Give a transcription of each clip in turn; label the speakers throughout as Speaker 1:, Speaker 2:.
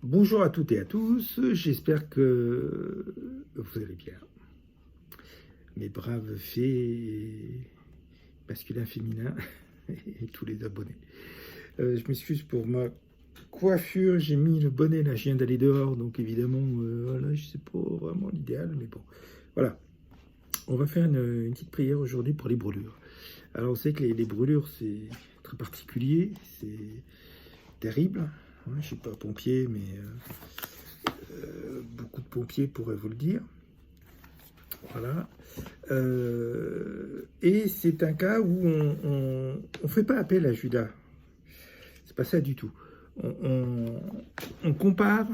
Speaker 1: Bonjour à toutes et à tous, j'espère que vous allez bien. Mes braves fées masculins, féminins et tous les abonnés. Je m'excuse pour ma coiffure, j'ai mis le bonnet là, je viens d'aller dehors, donc évidemment, voilà, je sais pas vraiment l'idéal, mais bon. Voilà, on va faire une petite prière aujourd'hui pour les brûlures. Alors on sait que les brûlures c'est très particulier, c'est terrible. Hein, je ne suis pas pompier, mais beaucoup de pompiers pourraient vous le dire. Voilà. Et c'est un cas où on ne fait pas appel à Judas. C'est pas ça du tout. On compare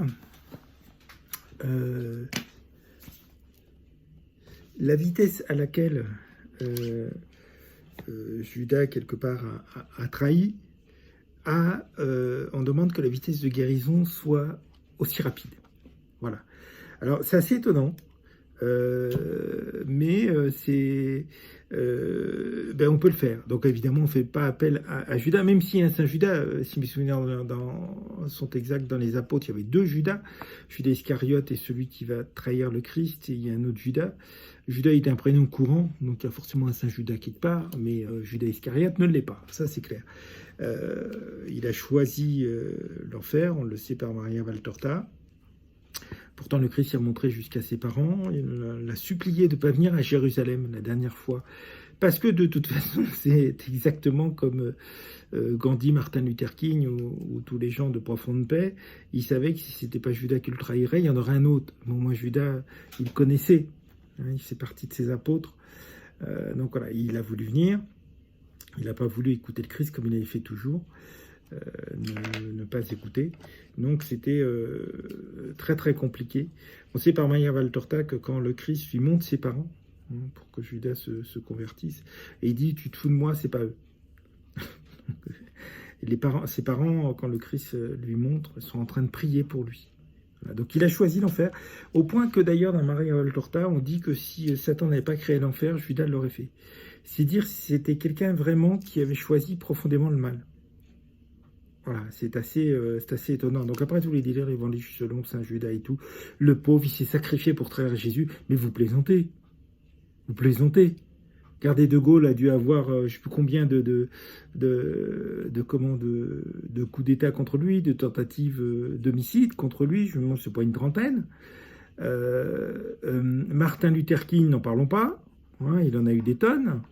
Speaker 1: la vitesse à laquelle Judas, quelque part, a trahi. On demande que la vitesse de guérison soit aussi rapide. Voilà. Alors, c'est assez étonnant. Mais on peut le faire. Donc évidemment, on ne fait pas appel à Judas, même si un Saint Judas, si mes souvenirs sont exacts dans les apôtres, il y avait deux Judas, Judas Iscariote et celui qui va trahir le Christ, et il y a un autre Judas. Judas est un prénom courant, donc il y a forcément un Saint Judas quelque part, mais Judas Iscariote ne l'est pas, ça c'est clair. Il a choisi l'enfer, on le sait par Maria Valtorta. Pourtant, le Christ a montré jusqu'à ses parents, il l'a supplié de ne pas venir à Jérusalem la dernière fois. Parce que de toute façon, c'est exactement comme Gandhi, Martin Luther King ou tous les gens de profonde paix. Ils savaient que si ce n'était pas Judas qui le trahirait, il y en aurait un autre. Bon, moi, Judas, il le connaissait. Hein, il fait partie de ses apôtres. Donc voilà, il a voulu venir. Il n'a pas voulu écouter le Christ comme il avait fait toujours. Ne pas écouter. Donc c'était très très compliqué. On sait par Maria Valtorta que quand le Christ lui montre ses parents, pour que Judas se convertisse, et il dit, tu te fous de moi, c'est pas eux. Et ses parents, quand le Christ lui montre, sont en train de prier pour lui. Voilà. Donc il a choisi l'enfer, au point que d'ailleurs dans Maria Valtorta, on dit que si Satan n'avait pas créé l'enfer, Judas l'aurait fait. C'est dire si c'était quelqu'un vraiment qui avait choisi profondément le mal. Voilà, c'est assez étonnant. Donc après tous les délires évangéliques selon Saint Judas et tout, le pauvre, il s'est sacrifié pour trahir Jésus. Mais vous plaisantez. Vous plaisantez. Regardez, De Gaulle a dû avoir, je ne sais plus combien de coups d'État contre lui, de tentatives d'homicide contre lui. Je me demande, c'est pas une trentaine. Martin Luther King, n'en parlons pas. Hein, il en a eu des tonnes.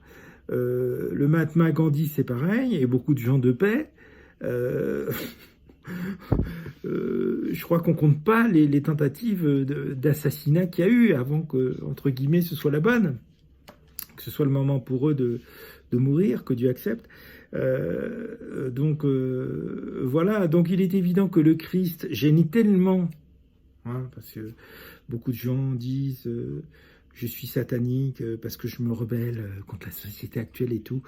Speaker 1: Le Mahatma Gandhi, c'est pareil. Et beaucoup de gens de paix. Je crois qu'on compte pas les tentatives d'assassinat qu'il y a eu avant que, entre guillemets, ce soit la bonne, que ce soit le moment pour eux de mourir, que Dieu accepte. Voilà, donc il est évident que le Christ gêne tellement, hein, parce que beaucoup de gens disent je suis satanique parce que je me rebelle contre la société actuelle et tout.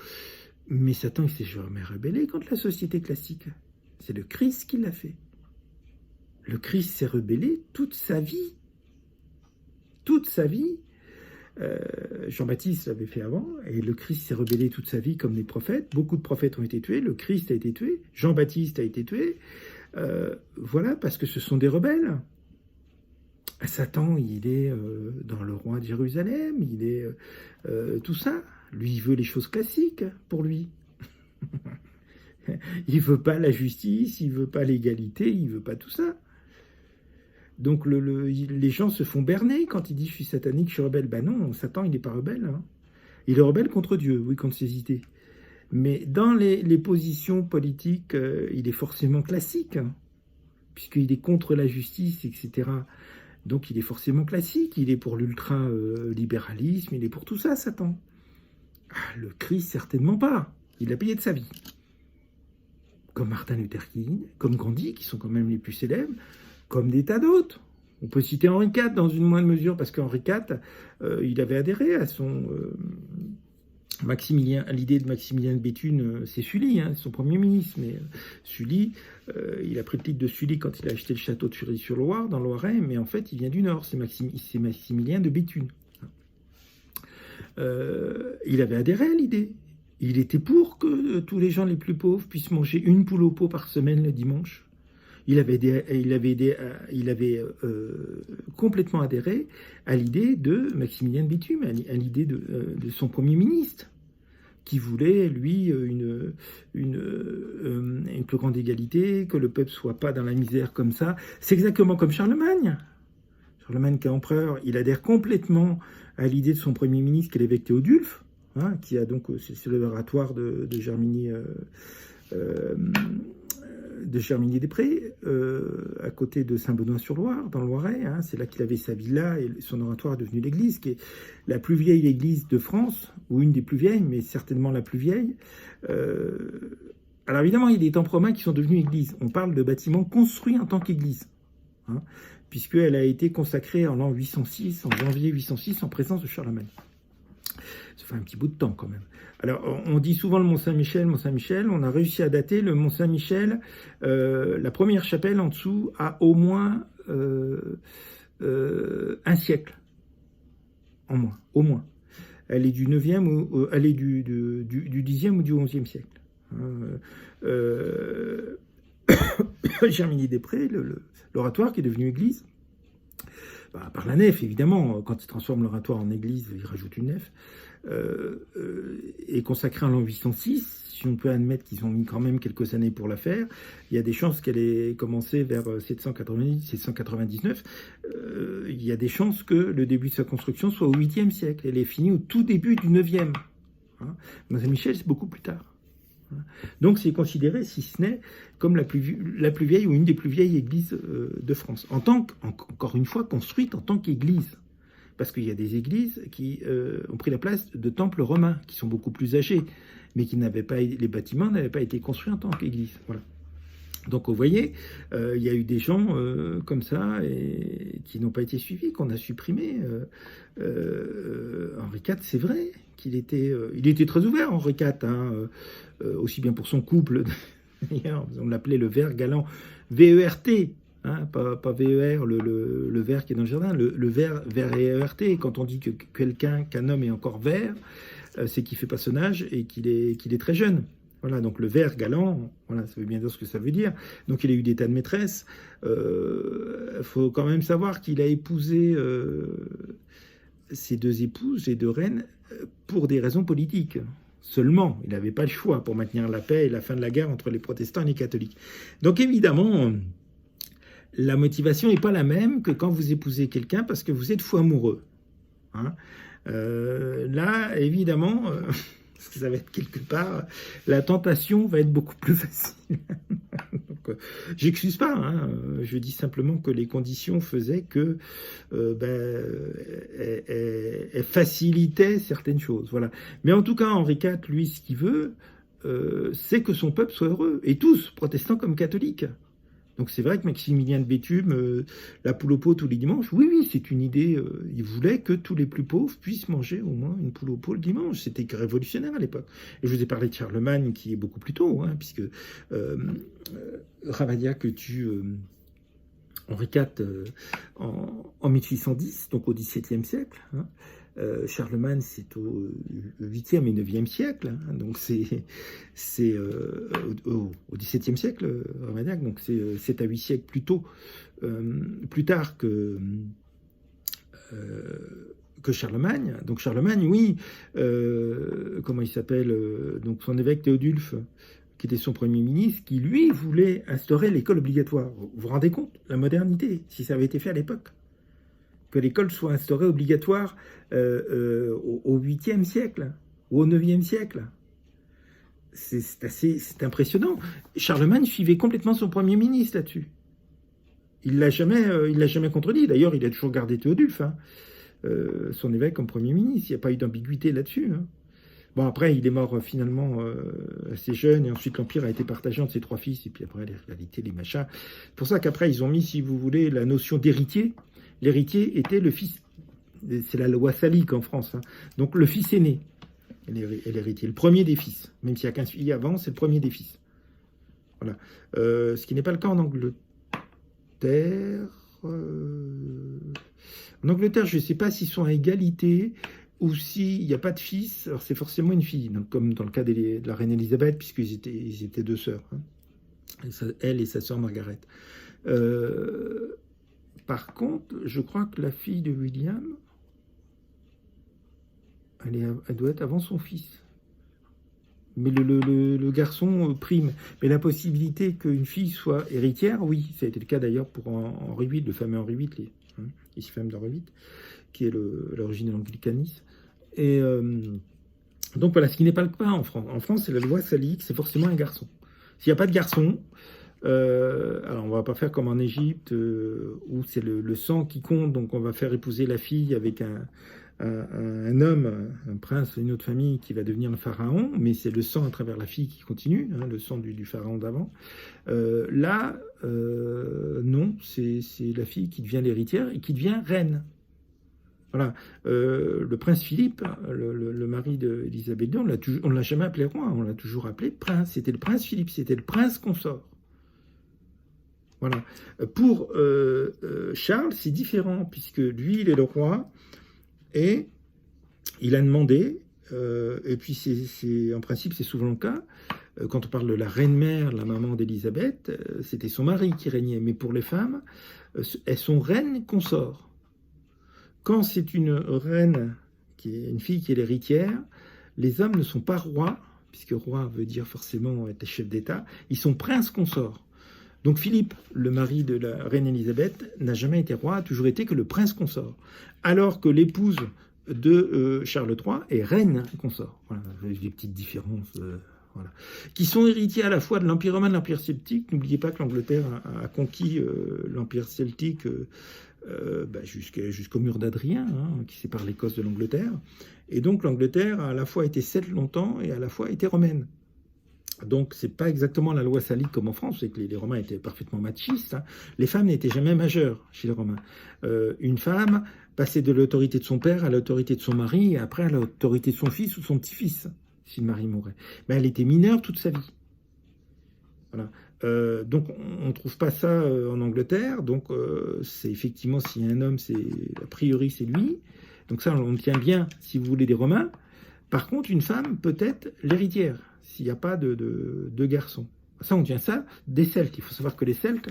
Speaker 1: Mais Satan, il s'est jamais rebellé contre la société classique. C'est le Christ qui l'a fait. Le Christ s'est rebellé toute sa vie. Toute sa vie. Jean-Baptiste l'avait fait avant, et le Christ s'est rebellé toute sa vie comme les prophètes. Beaucoup de prophètes ont été tués, le Christ a été tué, Jean-Baptiste a été tué. Voilà, parce que ce sont des rebelles. Satan, il est dans le roi de Jérusalem, il est tout ça. Lui, il veut les choses classiques pour lui. Il veut pas la justice, il veut pas l'égalité, il veut pas tout ça. Donc les gens se font berner quand il dit je suis satanique, je suis rebelle. Ben non, Satan, il n'est pas rebelle. Hein. Il est rebelle contre Dieu, oui, contre ses idées. Mais dans les positions politiques, il est forcément classique, hein, puisqu'il est contre la justice, etc. Donc il est forcément classique, il est pour l'ultra-libéralisme, il est pour tout ça, Satan. Ah, le Christ, certainement pas. Il l'a payé de sa vie. Comme Martin Luther King, comme Gandhi, qui sont quand même les plus célèbres, comme des tas d'autres. On peut citer Henri IV dans une moindre mesure, parce qu'Henri IV, il avait adhéré à son l'idée de Maximilien de Béthune, c'est Sully, hein, son premier ministre, mais Sully, il a pris le titre de Sully quand il a acheté le château de Sully-sur-Loire, dans le Loiret, mais en fait, il vient du Nord, c'est Maximilien de Béthune. Il avait adhéré à l'idée. Il était pour que tous les gens les plus pauvres puissent manger une poule au pot par semaine le dimanche. il avait complètement adhéré à l'idée de Maximilien de Bethune, à l'idée de son Premier ministre, qui voulait, lui, une plus grande égalité, que le peuple soit pas dans la misère comme ça. C'est exactement comme Charlemagne. Charlemagne qui est empereur, il adhère complètement à l'idée de son Premier ministre, qui est l'évêque Théodulphe, hein, qui a donc, c'est l'oratoire de Germigny-des-Prés, à côté de Saint-Benoît-sur-Loire, dans le Loiret. Hein, c'est là qu'il avait sa villa et son oratoire est devenu l'église, qui est la plus vieille église de France, ou une des plus vieilles, mais certainement la plus vieille. Alors évidemment, il y a des temples romains qui sont devenus églises. On parle de bâtiments construits en tant qu'église, hein, puisqu'elle a été consacrée en l'an 806, en janvier 806, en présence de Charlemagne. Ça fait un petit bout de temps quand même. Alors, on dit souvent le Mont-Saint-Michel, on a réussi à dater le Mont-Saint-Michel, la première chapelle en dessous a au moins un siècle. Au moins. Elle est du 9e, ou elle est du 10e ou du 11e siècle. Germigny-des-Prés, l'oratoire qui est devenu église, par la nef, évidemment, quand il transforme l'oratoire en église, il rajoute une nef, est consacrée en l'an 806. Si on peut admettre qu'ils ont mis quand même quelques années pour la faire, il y a des chances qu'elle ait commencé vers 790, 799. Il y a des chances que le début de sa construction soit au 8e siècle. Elle est finie au tout début du 9e. Hein. Saint-Michel, c'est beaucoup plus tard. Donc c'est considéré, si ce n'est, comme la plus vieille ou une des plus vieilles églises de France. Encore une fois, construite en tant qu'église. Parce qu'il y a des églises qui ont pris la place de temples romains, qui sont beaucoup plus âgés, mais qui n'avaient pas, les bâtiments n'avaient pas été construits en tant qu'église. Voilà. Donc vous voyez, il y a eu des gens comme ça et qui n'ont pas été suivis, qu'on a supprimés. Henri IV, c'est vrai qu'il était, il était très ouvert, Henri IV, hein, aussi bien pour son couple, d'ailleurs, on l'appelait le ver galant, V-E-R-T, hein, pas V-E-R, le ver qui est dans le jardin, le ver E-R-T. Quand on dit que qu'un homme est encore vert, c'est qu'il fait pas son âge et qu'il est très jeune. Voilà, donc le ver galant, voilà, ça veut bien dire ce que ça veut dire. Donc il a eu des tas de maîtresses. Faut quand même savoir qu'il a épousé ses deux épouses et deux reines pour des raisons politiques. Seulement, il n'avait pas le choix pour maintenir la paix et la fin de la guerre entre les protestants et les catholiques. Donc évidemment, la motivation n'est pas la même que quand vous épousez quelqu'un parce que vous êtes fou amoureux. Hein, là, évidemment... parce que ça va être quelque part, la tentation va être beaucoup plus facile. Donc, j'excuse pas, hein, je dis simplement que les conditions faisaient que elle facilitait certaines choses. Voilà. Mais en tout cas, Henri IV, lui, ce qu'il veut, c'est que son peuple soit heureux, et tous, protestants comme catholiques. Donc c'est vrai que Maximilien de Béthune, la poule au pot tous les dimanches, oui, c'est une idée. Il voulait que tous les plus pauvres puissent manger au moins une poule au pot le dimanche. C'était révolutionnaire à l'époque. Et je vous ai parlé de Charlemagne qui est beaucoup plus tôt, hein, puisque Ravaillac tue Henri IV en 1810, donc au XVIIe siècle. Hein. Charlemagne, c'est au 8e et 9e siècle, hein, donc c'est au XVIIe siècle, Ravaillac, donc c'est 7 à 8 siècles plus tard que Charlemagne. Donc Charlemagne, oui, comment il s'appelle, donc son évêque Théodulphe, qui était son premier ministre, qui lui voulait instaurer l'école obligatoire. Vous vous rendez compte, la modernité, si ça avait été fait à l'époque, que l'école soit instaurée obligatoire au 8e siècle, ou au 9e siècle. C'est impressionnant. Charlemagne suivait complètement son premier ministre là-dessus. Il l'a jamais contredit. D'ailleurs, il a toujours gardé Théodulphe, hein, son évêque, comme premier ministre. Il n'y a pas eu d'ambiguïté là-dessus. Hein. Bon, après, il est mort finalement assez jeune, et ensuite l'Empire a été partagé entre ses 3 fils, et puis après, les rivalités, les machins. C'est pour ça qu'après, ils ont mis, si vous voulez, la notion d'héritier. L'héritier était le fils. C'est la loi salique en France. Hein. Donc le fils aîné est l'héritier, le premier des fils. Même s'il y a 15 filles avant, c'est le premier des fils. Voilà. Ce qui n'est pas le cas en Angleterre. En Angleterre, je ne sais pas s'ils sont à égalité ou s'il n'y a pas de fils. Alors c'est forcément une fille, donc, comme dans le cas de la reine Elisabeth, puisqu'ils étaient 2 sœurs. Hein. elle et sa sœur Margaret. Par contre, je crois que la fille de William, elle doit être avant son fils. Mais le garçon prime. Mais la possibilité qu'une fille soit héritière, oui, ça a été le cas d'ailleurs pour Henri VIII, le fameux Henri VIII, ici femme d'Henri VIII, qui est l'origine de l'anglicanisme. Et donc voilà, ce qui n'est pas le cas en France. En France, c'est la loi salique, c'est forcément un garçon. S'il n'y a pas de garçon, alors on va pas faire comme en Égypte, où c'est le sang qui compte, donc on va faire épouser la fille avec un homme, un prince, une autre famille qui va devenir le pharaon, mais c'est le sang à travers la fille qui continue, le sang du pharaon d'avant. Là, non, c'est la fille qui devient l'héritière et qui devient reine. Voilà. Le prince Philippe, le mari d'Élisabeth II, on ne l'a jamais appelé roi, on l'a toujours appelé prince. C'était le prince Philippe, c'était le prince consort. Voilà. Pour Charles, c'est différent, puisque lui, il est le roi, et il a demandé, et puis en principe c'est souvent le cas, quand on parle de la reine-mère, la maman d'Élisabeth, c'était son mari qui régnait, mais pour les femmes, elles sont reines consorts. Quand c'est une reine, qui est une fille qui est l'héritière, les hommes ne sont pas rois, puisque roi veut dire forcément être chef d'État, ils sont princes consorts. Donc Philippe, le mari de la reine Élisabeth, n'a jamais été roi, a toujours été que le prince consort. Alors que l'épouse de Charles III est reine consort. Voilà, des petites différences, voilà. Qui sont héritiers à la fois de l'Empire romain et de l'Empire celtique. N'oubliez pas que l'Angleterre a conquis l'Empire celtique jusqu'au mur d'Adrien, qui sépare l'Écosse de l'Angleterre. Et donc l'Angleterre a à la fois été celte longtemps et à la fois été romaine. Donc, c'est pas exactement la loi salique comme en France, c'est que les Romains étaient parfaitement machistes. Les femmes n'étaient jamais majeures chez les Romains. Une femme passait de l'autorité de son père à l'autorité de son mari, et après à l'autorité de son fils ou de son petit-fils, si le mari mourait. Mais elle était mineure toute sa vie. Voilà. Donc, on ne trouve pas ça en Angleterre. Donc, c'est effectivement, s'il y a un homme, a priori, c'est lui. Donc ça, on tient bien, si vous voulez, des Romains. Par contre, une femme peut être l'héritière, s'il n'y a pas de garçon. Ça, on tient ça des Celtes. Il faut savoir que les Celtes,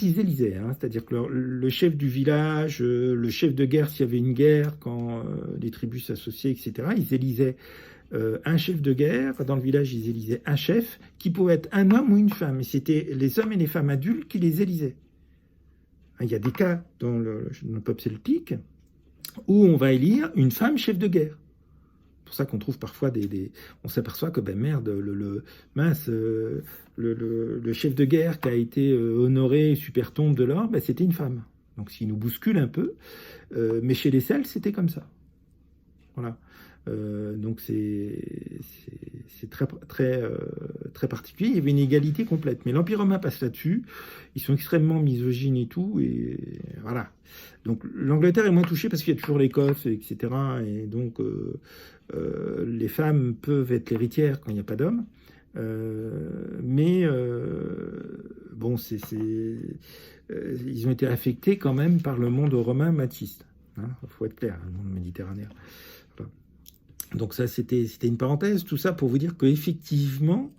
Speaker 1: ils élisaient. C'est-à-dire que le chef du village, le chef de guerre, s'il y avait une guerre, quand les tribus s'associaient, etc., ils élisaient un chef de guerre. Dans le village, ils élisaient un chef qui pouvait être un homme ou une femme. Et c'était les hommes et les femmes adultes qui les élisaient. Il y a des cas dans le peuple celtique où on va élire une femme chef de guerre. C'est pour ça qu'on trouve parfois on s'aperçoit que, merde, le chef de guerre qui a été honoré, super tombe de l'or, c'était une femme. Donc, s'il nous bouscule un peu, mais chez les Celtes, c'était comme ça. Voilà. Donc, c'est très particulier. Il y avait une égalité complète. Mais l'Empire romain passe là-dessus. Ils sont extrêmement misogynes et tout. Et voilà. Donc, l'Angleterre est moins touchée parce qu'il y a toujours l'Écosse, etc. Et donc, les femmes peuvent être héritières quand il n'y a pas d'hommes. Bon, ils ont été affectés quand même par le monde romain machiste. Il faut être clair, le monde méditerranéen. Voilà. Donc ça, c'était une parenthèse. Tout ça pour vous dire qu'effectivement,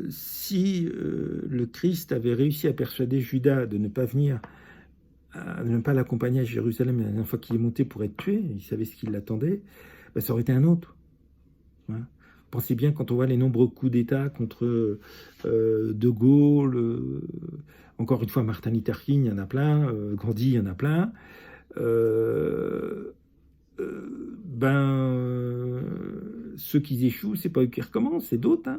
Speaker 1: si le Christ avait réussi à persuader Judas de ne pas venir, de ne pas l'accompagner à Jérusalem la dernière fois qu'il est monté pour être tué, il savait ce qui l'attendait, ça aurait été un autre. Voilà. Pensez bien quand on voit les nombreux coups d'État contre De Gaulle, encore une fois Martin Luther King, il y en a plein, Gandhi, il y en a plein. Ceux qui échouent, c'est pas eux qui recommencent, c'est d'autres.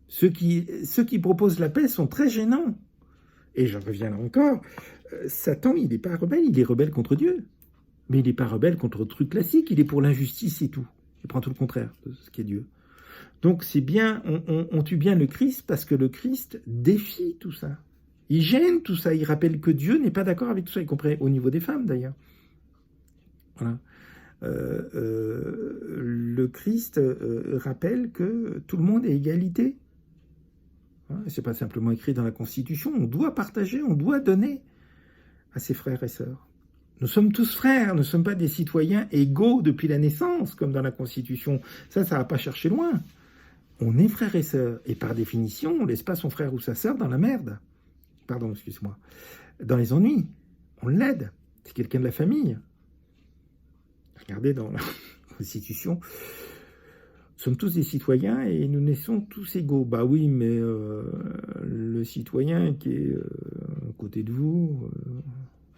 Speaker 1: Ceux qui proposent la paix sont très gênants. Et j'en reviens là encore, Satan, il n'est pas rebelle, il est rebelle contre Dieu. Mais il n'est pas rebelle contre le truc classique, il est pour l'injustice et tout. Il prend tout le contraire de ce qu'est Dieu. Donc c'est bien, on tue bien le Christ parce que le Christ défie tout ça. Il gêne tout ça, il rappelle que Dieu n'est pas d'accord avec tout ça, y compris au niveau des femmes d'ailleurs. Voilà. Le Christ rappelle que tout le monde est égalité. C'est pas simplement écrit dans la Constitution, on doit partager, on doit donner à ses frères et sœurs. Nous sommes tous frères, ne sommes pas des citoyens égaux depuis la naissance, comme dans la Constitution. Ça va pas chercher loin. on est frère et sœur. Et par définition, on ne laisse pas son frère ou sa sœur dans la merde. Pardon, excuse-moi. Dans les ennuis. On l'aide. C'est quelqu'un de la famille. Regardez dans la Constitution, nous sommes tous des citoyens et nous naissons tous égaux. Bah oui, mais le citoyen qui est à côté de vous,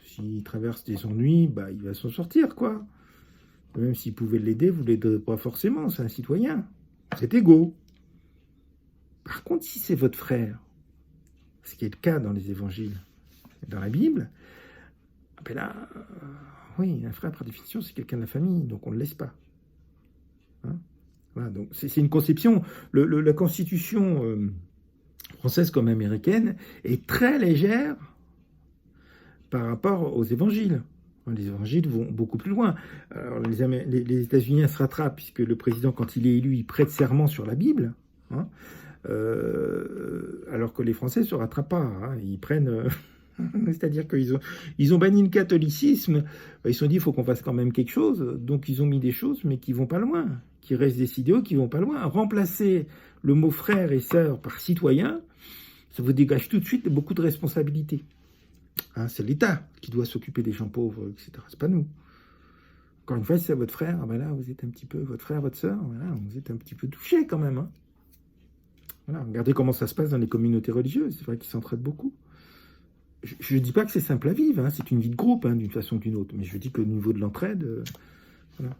Speaker 1: s'il traverse des ennuis, bah il va s'en sortir, quoi. Même s'il pouvait l'aider, vous ne l'aiderez pas forcément, c'est un citoyen. C'est égaux. Par contre, si c'est votre frère, ce qui est le cas dans les évangiles, dans la Bible, ben là, oui, un frère, par définition, c'est quelqu'un de la famille, donc on ne le laisse pas. Hein, voilà, donc c'est une conception. La Constitution française comme américaine est très légère par rapport aux évangiles. Les évangiles vont beaucoup plus loin. Alors, les États-Unis se rattrapent, puisque le président, quand il est élu, il prête serment sur la Bible, hein, alors que les Français ne se rattrapent pas. Hein, ils prennent... C'est-à-dire qu'ils ont banni le catholicisme. Ils se sont dit, il faut qu'on fasse quand même quelque chose. Donc, ils ont mis des choses, mais qui ne vont pas loin, qui restent des idéaux qui ne vont pas loin. Remplacer le mot frère et sœur par citoyen, ça vous dégage tout de suite beaucoup de responsabilités. Hein, c'est l'État qui doit s'occuper des gens pauvres, etc. C'est pas nous. Encore une fois, si c'est votre frère, ben là, vous êtes un petit peu, votre frère, votre sœur, voilà, vous êtes un petit peu touché quand même. Hein. Voilà, regardez comment ça se passe dans les communautés religieuses. C'est vrai qu'ils s'entraident beaucoup. Je ne dis pas que c'est simple à vivre, hein, c'est une vie de groupe, hein, d'une façon ou d'une autre. Mais je dis qu'au niveau de l'entraide, voilà.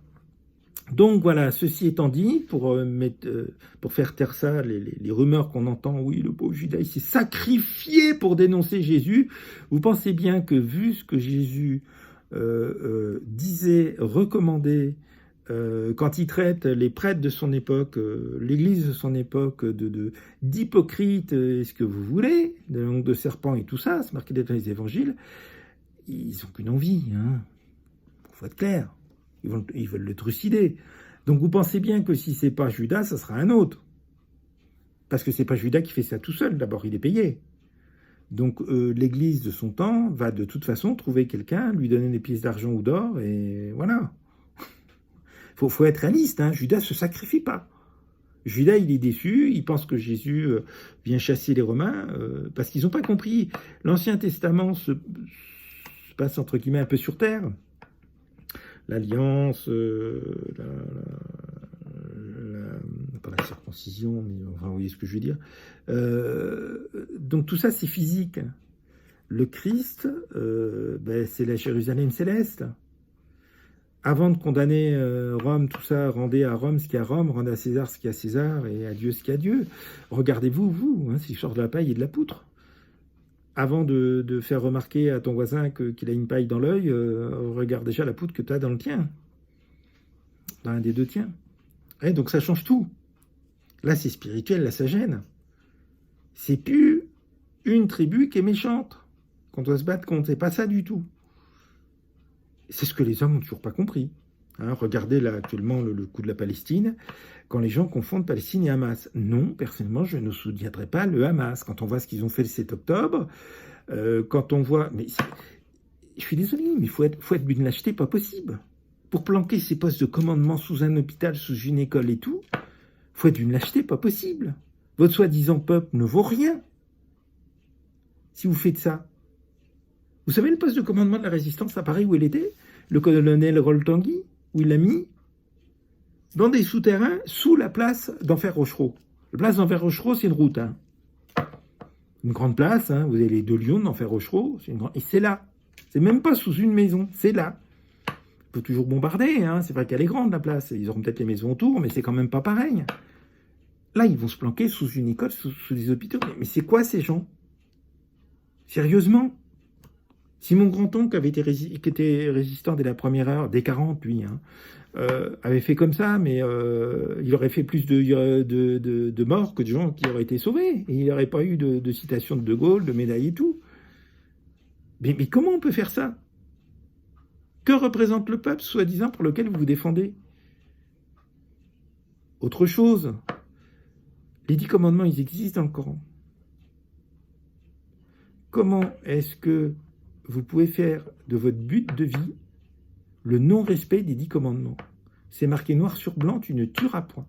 Speaker 1: Donc voilà, ceci étant dit, pour faire taire ça, les rumeurs qu'on entend, oui, le pauvre Judas, il s'est sacrifié pour dénoncer Jésus. Vous pensez bien que vu ce que Jésus disait, recommandait, quand il traite les prêtres de son époque, l'église de son époque, d'hypocrites, est-ce que vous voulez, de langue de serpent et tout ça, c'est marqué dans les évangiles, ils n'ont qu'une envie, hein. Faut être clair. Ils veulent le trucider. Donc vous pensez bien que si c'est pas Judas, ça sera un autre. Parce que c'est pas Judas qui fait ça tout seul. D'abord, il est payé. Donc l'église de son temps va de toute façon trouver quelqu'un, lui donner des pièces d'argent ou d'or, et voilà. Faut être réaliste, hein. Judas se sacrifie pas. Judas, il est déçu, il pense que Jésus vient chasser les Romains, parce qu'ils n'ont pas compris. L'Ancien Testament se passe entre guillemets un peu sur terre. L'alliance, pas la circoncision, mais enfin, vous voyez ce que je veux dire. Donc tout ça, c'est physique. Le Christ, c'est la Jérusalem céleste. Avant de condamner Rome, tout ça, rendez à Rome ce qu'il y a à Rome, rendez à César ce qu'il y a à César, et à Dieu ce qu'il y a à Dieu. Regardez-vous, vous, hein, s'il sort de la paille et de la poutre. Avant de faire remarquer à ton voisin qu'il a une paille dans l'œil, regarde déjà la poutre que tu as dans le tien. Dans un des deux tiens. Et donc ça change tout. Là, c'est spirituel, là, ça gêne. C'est plus une tribu qui est méchante, qu'on doit se battre contre. C'est pas ça du tout. C'est ce que les hommes n'ont toujours pas compris. Hein, regardez là actuellement le coup de la Palestine, quand les gens confondent Palestine et Hamas. Non, personnellement, je ne soutiendrai pas le Hamas. Quand on voit ce qu'ils ont fait le 7 octobre, quand on voit... Mais je suis désolé, mais il faut être d'une lâcheté pas possible. Pour planquer ses postes de commandement sous un hôpital, sous une école et tout, il faut être d'une lâcheté pas possible. Votre soi-disant peuple ne vaut rien si vous faites ça. Vous savez le poste de commandement de la résistance à Paris où il était? Le colonel Rol-Tanguy, où il l'a mis? Dans des souterrains, sous la place d'Enfer Rochereau. La place d'Enfer Rochereau, c'est une route. Hein. Une grande place, hein. Vous avez les deux lions d'Enfer Rochereau, et c'est là. C'est même pas sous une maison, c'est là. On peut toujours bombarder, hein. C'est vrai qu'elle est grande la place. Ils auront peut-être les maisons autour, mais c'est quand même pas pareil. Là, ils vont se planquer sous une école, sous des hôpitaux. Mais c'est quoi ces gens? Sérieusement? Si mon grand-oncle qui était résistant dès la première heure, dès 40, lui, hein, avait fait comme ça, mais il aurait fait plus de morts que de gens qui auraient été sauvés. Et il n'y aurait pas eu de citation de Gaulle, de médaille et tout. Mais comment on peut faire ça? Que représente le peuple, soi-disant, pour lequel vous vous défendez? Autre chose, les 10 commandements, ils existent dans le Coran. Comment est-ce que vous pouvez faire de votre but de vie le non-respect des 10 commandements? C'est marqué noir sur blanc, tu ne tueras point.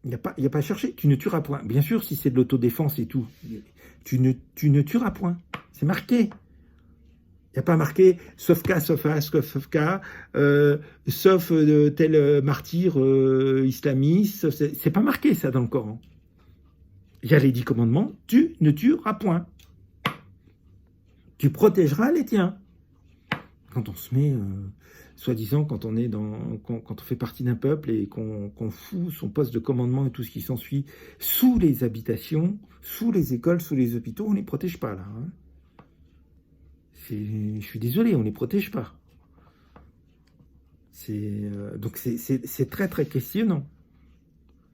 Speaker 1: Il n'y a pas à chercher. Tu ne tueras point. Bien sûr, si c'est de l'autodéfense et tout, tu ne tueras point. C'est marqué. Il n'y a pas marqué sauf cas, sauf cas, sauf cas, sauf tel martyr islamiste. C'est pas marqué ça dans le Coran. Il y a les 10 commandements. Tu ne tueras point. Tu protégeras les tiens. Quand on se met, soi-disant, quand on fait partie d'un peuple et qu'on fout son poste de commandement et tout ce qui s'ensuit sous les habitations, sous les écoles, sous les hôpitaux, on ne les protège pas là. Hein. Je suis désolé, on ne les protège pas. Donc c'est très très questionnant.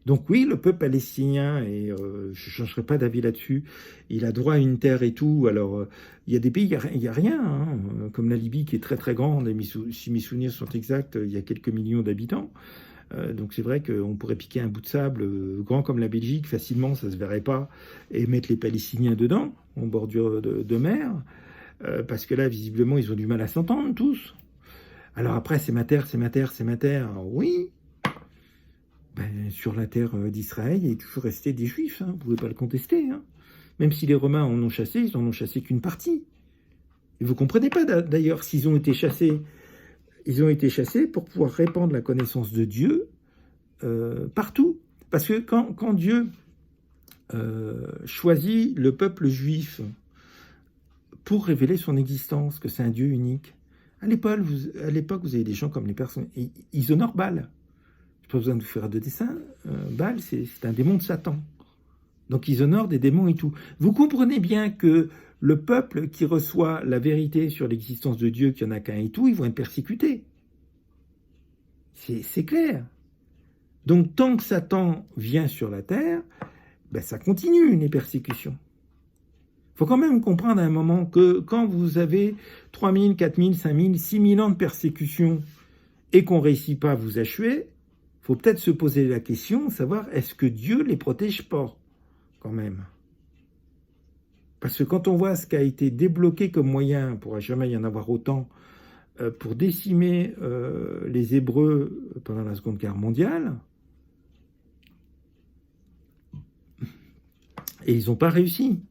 Speaker 1: Donc oui, le peuple palestinien, et je ne changerai pas d'avis là-dessus, il a droit à une terre et tout. Alors, il y a des pays, il n'y a rien, hein, comme la Libye qui est très très grande, et si mes souvenirs sont exacts, il y a quelques millions d'habitants. Donc c'est vrai qu'on pourrait piquer un bout de sable grand comme la Belgique, facilement, ça ne se verrait pas, et mettre les Palestiniens dedans, en bordure de mer, parce que là, visiblement, ils ont du mal à s'entendre tous. Alors après, c'est ma terre, c'est ma terre, c'est ma terre. Alors, oui. Sur la terre d'Israël, il est toujours resté des Juifs, hein, vous ne pouvez pas le contester. Hein. Même si les Romains en ont chassé, ils en ont chassé qu'une partie. Et vous ne comprenez pas d'ailleurs s'ils ont été chassés. Ils ont été chassés pour pouvoir répandre la connaissance de Dieu partout. Parce que quand Dieu choisit le peuple juif pour révéler son existence, que c'est un Dieu unique, à l'époque, vous avez des gens comme les personnes, ils honorent Baal. Pas besoin de vous faire de dessin. Baal, c'est un démon de Satan. Donc ils honorent des démons et tout. Vous comprenez bien que le peuple qui reçoit la vérité sur l'existence de Dieu, qu'il n'y en a qu'un et tout, ils vont être persécutés. C'est clair. Donc tant que Satan vient sur la terre, ça continue les persécutions. Il faut quand même comprendre à un moment que quand vous avez 3000, 4000, 5000, 6000 ans de persécution et qu'on ne réussit pas à vous achever, il faut peut-être se poser la question, savoir est-ce que Dieu les protège pas, quand même. Parce que quand on voit ce qui a été débloqué comme moyen, il ne pourra jamais y en avoir autant, pour décimer les Hébreux pendant la Seconde Guerre mondiale, et ils n'ont pas réussi.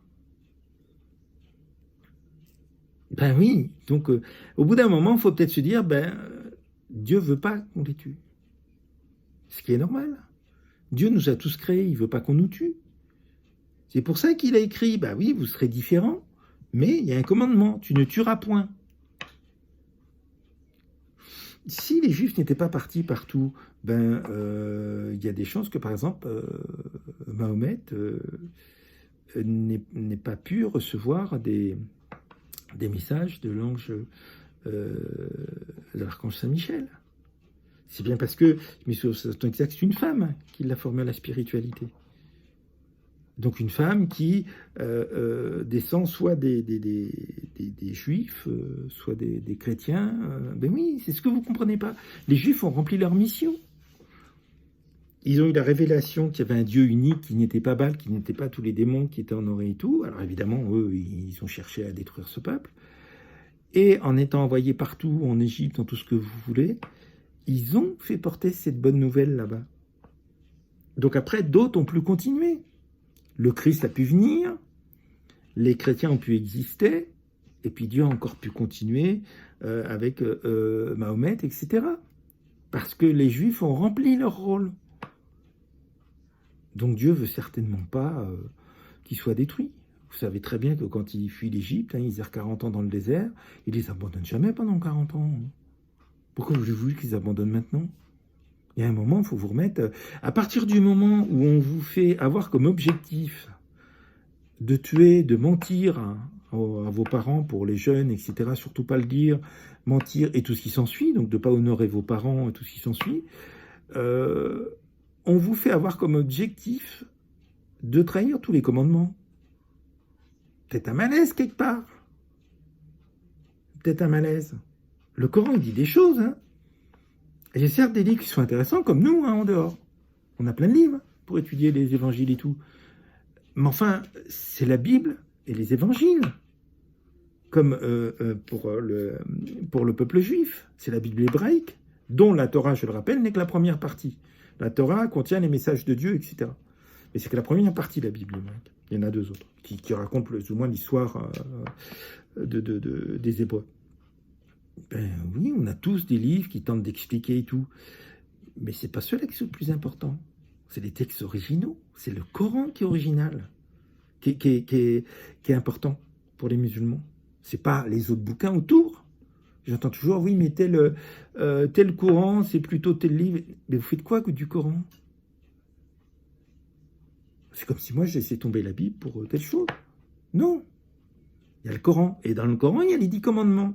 Speaker 1: Ben oui, donc au bout d'un moment, il faut peut-être se dire, Dieu ne veut pas qu'on les tue. Ce qui est normal. Dieu nous a tous créés, il ne veut pas qu'on nous tue. C'est pour ça qu'il a écrit, oui, vous serez différents, mais il y a un commandement, tu ne tueras point. Si les Juifs n'étaient pas partis partout, il y a des chances que, par exemple, Mahomet n'ait pas pu recevoir des messages de l'ange, de l'archange Saint-Michel. C'est bien parce que, mais c'est une femme qui l'a formé à la spiritualité. Donc une femme qui descend soit des juifs, soit des chrétiens. Oui, c'est ce que vous ne comprenez pas. Les juifs ont rempli leur mission. Ils ont eu la révélation qu'il y avait un Dieu unique, qui n'était pas Baal, qui n'était pas tous les démons qui étaient honorés et tout. Alors évidemment, eux, ils ont cherché à détruire ce peuple. Et en étant envoyés partout, en Égypte, dans tout ce que vous voulez, ils ont fait porter cette bonne nouvelle là-bas. Donc après, d'autres ont pu continuer. Le Christ a pu venir, les chrétiens ont pu exister, et puis Dieu a encore pu continuer avec Mahomet, etc. Parce que les Juifs ont rempli leur rôle. Donc Dieu veut certainement pas qu'ils soient détruits. Vous savez très bien que quand ils fuient l'Égypte, ils errent 40 ans dans le désert, ils les abandonnent jamais pendant 40 ans. Pourquoi voulez-vous qu'ils abandonnent maintenant ? Il y a un moment, il faut vous remettre... À partir du moment où on vous fait avoir comme objectif de tuer, de mentir à vos parents pour les jeunes, etc., surtout pas le dire, mentir et tout ce qui s'ensuit, donc de ne pas honorer vos parents et tout ce qui s'ensuit, on vous fait avoir comme objectif de trahir tous les commandements. Peut-être un malaise quelque part. Peut-être un malaise. Le Coran, il dit des choses, hein. Il y a certes des livres qui sont intéressants, comme nous, en dehors. On a plein de livres pour étudier les évangiles et tout. Mais enfin, c'est la Bible et les évangiles. Comme pour le peuple juif. C'est la Bible hébraïque, dont la Torah, je le rappelle, n'est que la première partie. La Torah contient les messages de Dieu, etc. Mais c'est que la première partie de la Bible, Mike. Il y en a deux autres qui racontent plus ou moins l'histoire des Hébreux. Ben oui, on a tous des livres qui tentent d'expliquer et tout. Mais c'est pas ceux-là qui sont le plus importants. C'est les textes originaux. C'est le Coran qui est original, qui est important pour les musulmans. C'est pas les autres bouquins autour. J'entends toujours, oui, mais tel Coran, c'est plutôt tel livre. Mais vous faites quoi du Coran? C'est comme si moi, je laissais tomber la Bible pour telle chose. Non. Il y a le Coran. Et dans le Coran, il y a les 10 commandements.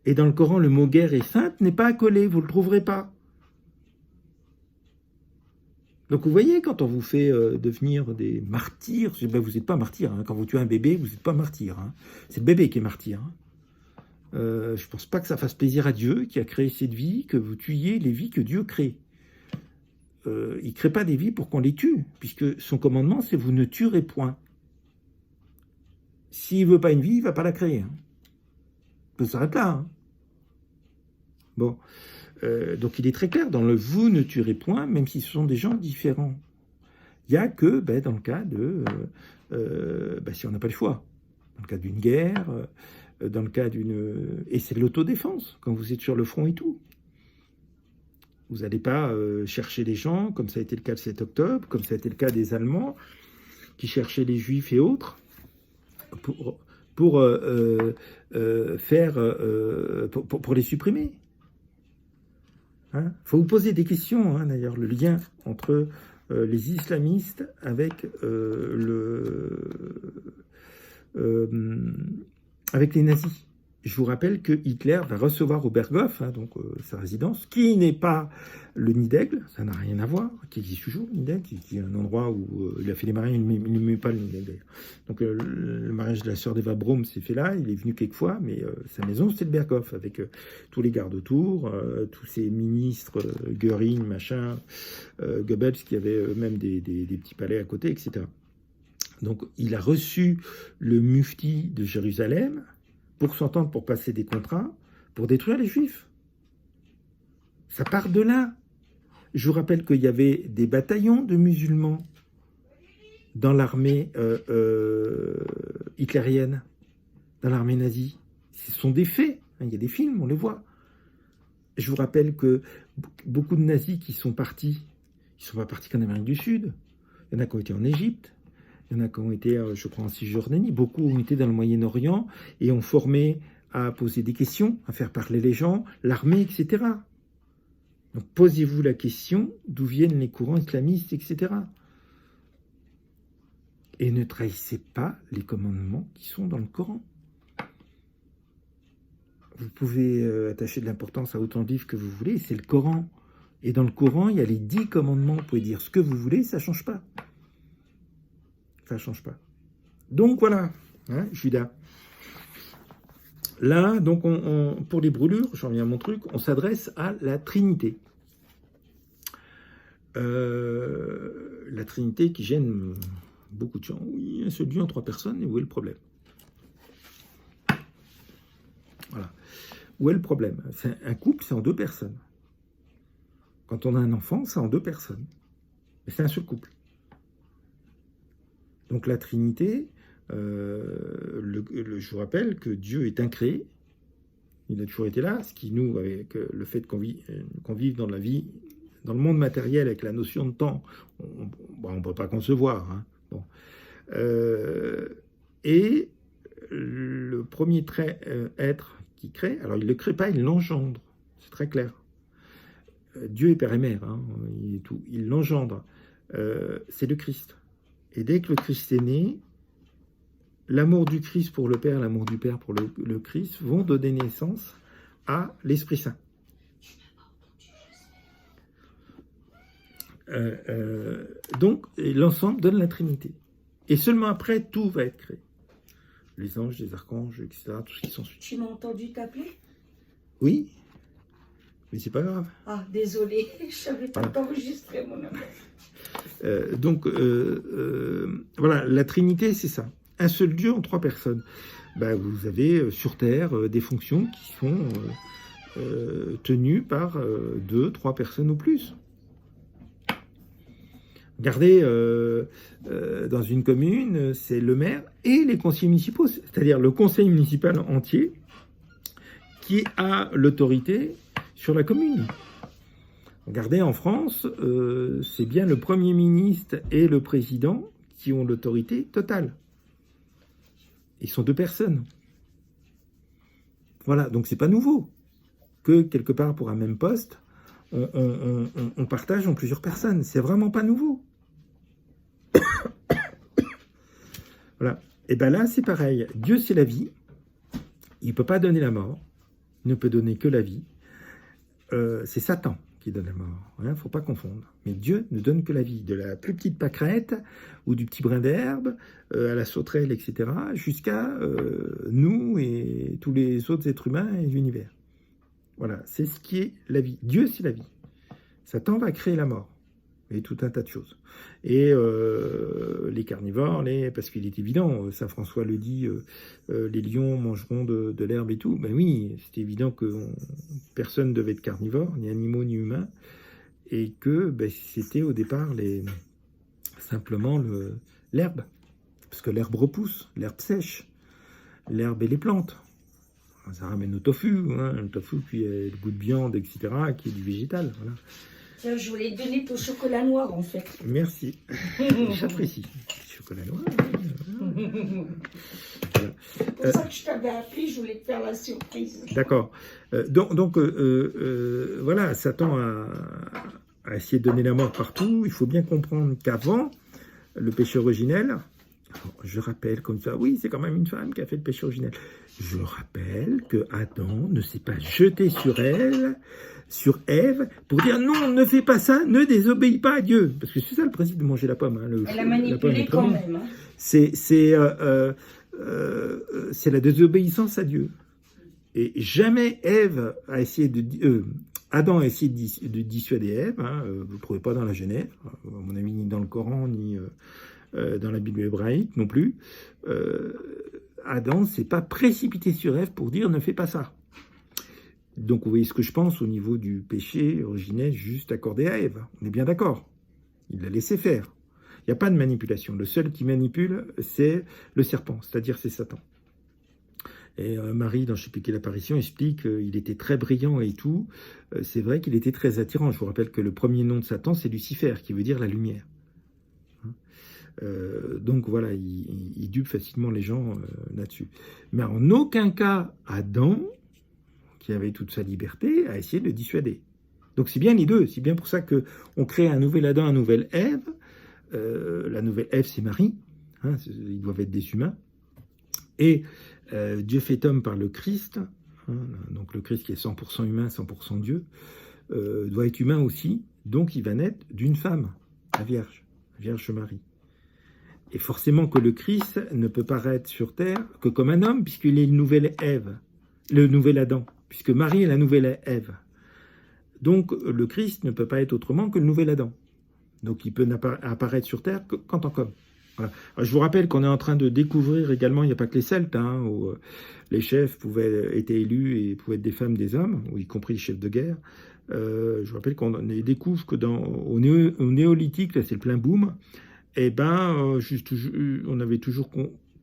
Speaker 1: Et dans le Coran, le mot guerre et sainte n'est pas accolé. Vous ne le trouverez pas. Donc vous voyez, quand on vous fait devenir des martyrs, ben vous n'êtes pas martyr. Hein. Quand vous tuez un bébé, vous n'êtes pas martyr. Hein. C'est le bébé qui est martyr. Hein. Je ne pense pas que ça fasse plaisir à Dieu qui a créé cette vie, que vous tuiez les vies que Dieu crée. Il ne crée pas des vies pour qu'on les tue, puisque son commandement, c'est vous ne tuerez point. S'il ne veut pas une vie, il ne va pas la créer. Hein. Ça s'arrête là. Hein. Bon. Donc il est très clair, dans le « vous ne tuerez point », même si ce sont des gens différents. Il n'y a que dans le cas de... si on n'a pas le choix. Dans le cas d'une guerre, dans le cas d'une... Et c'est de l'autodéfense, quand vous êtes sur le front et tout. Vous n'allez pas chercher les gens, comme ça a été le cas le 7 octobre, comme ça a été le cas des Allemands, qui cherchaient les Juifs et autres, pour les supprimer. Faut vous poser des questions, d'ailleurs, le lien entre les islamistes avec avec les nazis. Je vous rappelle que Hitler va recevoir au Berghof, sa résidence, qui n'est pas le Nid d'Aigle, ça n'a rien à voir, qui existe toujours, le Nid d'Aigle, qui est un endroit où il a fait les mariages, il ne met pas le Nid d'Aigle. Donc le mariage de la sœur d'Eva Braun s'est fait là, il est venu quelques fois, mais sa maison c'était le Berghof, avec tous les gardes autour, tous ces ministres, Göring, machin, Goebbels, qui avaient même des petits palais à côté, etc. Donc il a reçu le mufti de Jérusalem, pour s'entendre, pour passer des contrats, pour détruire les Juifs. Ça part de là. Je vous rappelle qu'il y avait des bataillons de musulmans dans l'armée hitlérienne, dans l'armée nazie. Ce sont des faits. Il y a des films, on les voit. Je vous rappelle que beaucoup de nazis qui sont partis, ils ne sont pas partis qu'en Amérique du Sud. Il y en a qui ont été en Égypte. Il y en a qui ont été, je crois, en Cisjordanie. Beaucoup ont été dans le Moyen-Orient et ont formé à poser des questions, à faire parler les gens, l'armée, etc. Donc posez-vous la question d'où viennent les courants islamistes, etc. Et ne trahissez pas les commandements qui sont dans le Coran. Vous pouvez attacher de l'importance à autant de livres que vous voulez, c'est le Coran. Et dans le Coran, il y a les 10 commandements. Vous pouvez dire ce que vous voulez, ça ne change pas. Ça ne change pas. Donc voilà, Judas. Là, donc pour les brûlures, j'en reviens à mon truc, on s'adresse à la Trinité. La Trinité qui gêne beaucoup de gens. Oui, un seul Dieu en 3 personnes, et où est le problème? Voilà. Où est le problème? Un couple, c'est en 2 personnes. Quand on a un enfant, c'est en 2 personnes. Mais c'est un seul couple. Donc la Trinité, je vous rappelle que Dieu est incréé, il a toujours été là, ce qui nous, avec le fait qu'on vive dans la vie, dans le monde matériel avec la notion de temps, on ne peut pas concevoir. Bon. Et le premier être qui crée, alors il ne le crée pas, il l'engendre, c'est très clair. Dieu est Père et Mère, il l'engendre, c'est le Christ. Et dès que le Christ est né, l'amour du Christ pour le Père, l'amour du Père pour le Christ vont donner naissance à l'Esprit Saint. Donc, l'ensemble donne la Trinité. Et seulement après, tout va être créé. Les anges, les archanges, etc., tout ce qui s'ensuit.
Speaker 2: Tu m'as entendu t'appeler?
Speaker 1: Oui, mais c'est pas grave.
Speaker 2: Ah, désolé, je n'avais pas enregistré mon appel.
Speaker 1: Voilà, la Trinité, c'est ça. Un seul Dieu en 3 personnes. Vous avez sur Terre des fonctions qui sont tenues par 2, 3 personnes ou plus. Regardez, dans une commune, c'est le maire et les conseillers municipaux, c'est-à-dire le conseil municipal entier qui a l'autorité sur la commune. Regardez, en France, c'est bien le Premier ministre et le président qui ont l'autorité totale. Ils sont deux personnes. Voilà, donc c'est pas nouveau que quelque part pour un même poste, on partage en plusieurs personnes. C'est vraiment pas nouveau. Voilà. Et bien là, c'est pareil. Dieu, c'est la vie. Il ne peut pas donner la mort. Il ne peut donner que la vie. C'est Satan qui donne la mort. Il ne faut pas confondre. Mais Dieu ne donne que la vie. De la plus petite pâquerette ou du petit brin d'herbe à la sauterelle, etc., jusqu'à nous et tous les autres êtres humains et l'univers. Voilà, c'est ce qui est la vie. Dieu, c'est la vie. Satan va créer la mort. Et tout un tas de choses. Et les carnivores, parce qu'il est évident, Saint François le dit, les lions mangeront de l'herbe et tout. Ben oui, c'est évident que personne ne devait être carnivore, ni animaux, ni humains, et que c'était au départ simplement l'herbe. Parce que l'herbe repousse, l'herbe sèche, l'herbe et les plantes. Ça ramène au tofu, le tofu qui est le goût de viande, etc., qui est du végétal, voilà.
Speaker 2: Tiens, je voulais te donner ton chocolat noir, en fait.
Speaker 1: Merci. J'apprécie. Chocolat noir. Voilà.
Speaker 2: C'est pour ça que je t'avais appelé, je voulais te faire la surprise.
Speaker 1: D'accord. Donc voilà, Satan a essayé de donner la mort partout. Il faut bien comprendre qu'avant le péché originel, je rappelle comme ça, oui, c'est quand même une femme qui a fait le péché originel. Je rappelle que Adam ne s'est pas jeté sur Ève, pour dire non, ne fais pas ça, ne désobéis pas à Dieu. Parce que c'est ça le principe de manger la pomme.
Speaker 2: Elle a manipulé quand même.
Speaker 1: C'est la désobéissance à Dieu. Et jamais Adam a essayé de dissuader Ève. Vous ne le trouvez pas dans la Genèse, à mon avis, ni dans le Coran, ni dans la Bible hébraïque non plus. Adam ne s'est pas précipité sur Ève pour dire ne fais pas ça. Donc vous voyez ce que je pense au niveau du péché originel juste accordé à Ève. On est bien d'accord. Il l'a laissé faire. Il n'y a pas de manipulation. Le seul qui manipule, c'est le serpent, c'est-à-dire c'est Satan. Et Marie, dans je ne sais plus quelle apparition, explique qu'il était très brillant et tout. C'est vrai qu'il était très attirant. Je vous rappelle que le premier nom de Satan, c'est Lucifer, qui veut dire la lumière. Donc voilà, il dupe facilement les gens là-dessus. Mais en aucun cas, Adam, qui avait toute sa liberté, a essayé de le dissuader. Donc c'est bien les deux. C'est bien pour ça qu'on crée un nouvel Adam, un nouvel Ève. La nouvelle Ève, c'est Marie. Ils doivent être des humains. Et Dieu fait homme par le Christ. Donc le Christ qui est 100% humain, 100% Dieu, doit être humain aussi. Donc il va naître d'une femme, la Vierge Marie. Et forcément que le Christ ne peut paraître sur terre que comme un homme, puisqu'il est une nouvelle Ève, le nouvel Adam, puisque Marie est la nouvelle Ève. Donc le Christ ne peut pas être autrement que le nouvel Adam. Donc il peut apparaître sur terre qu'en tant qu'homme. Voilà. Alors, je vous rappelle qu'on est en train de découvrir également, il n'y a pas que les Celtes, où les chefs étaient élus et pouvaient être des femmes, des hommes, y compris les chefs de guerre. Je vous rappelle qu'on découvre que au néolithique, là c'est le plein boom, on avait toujours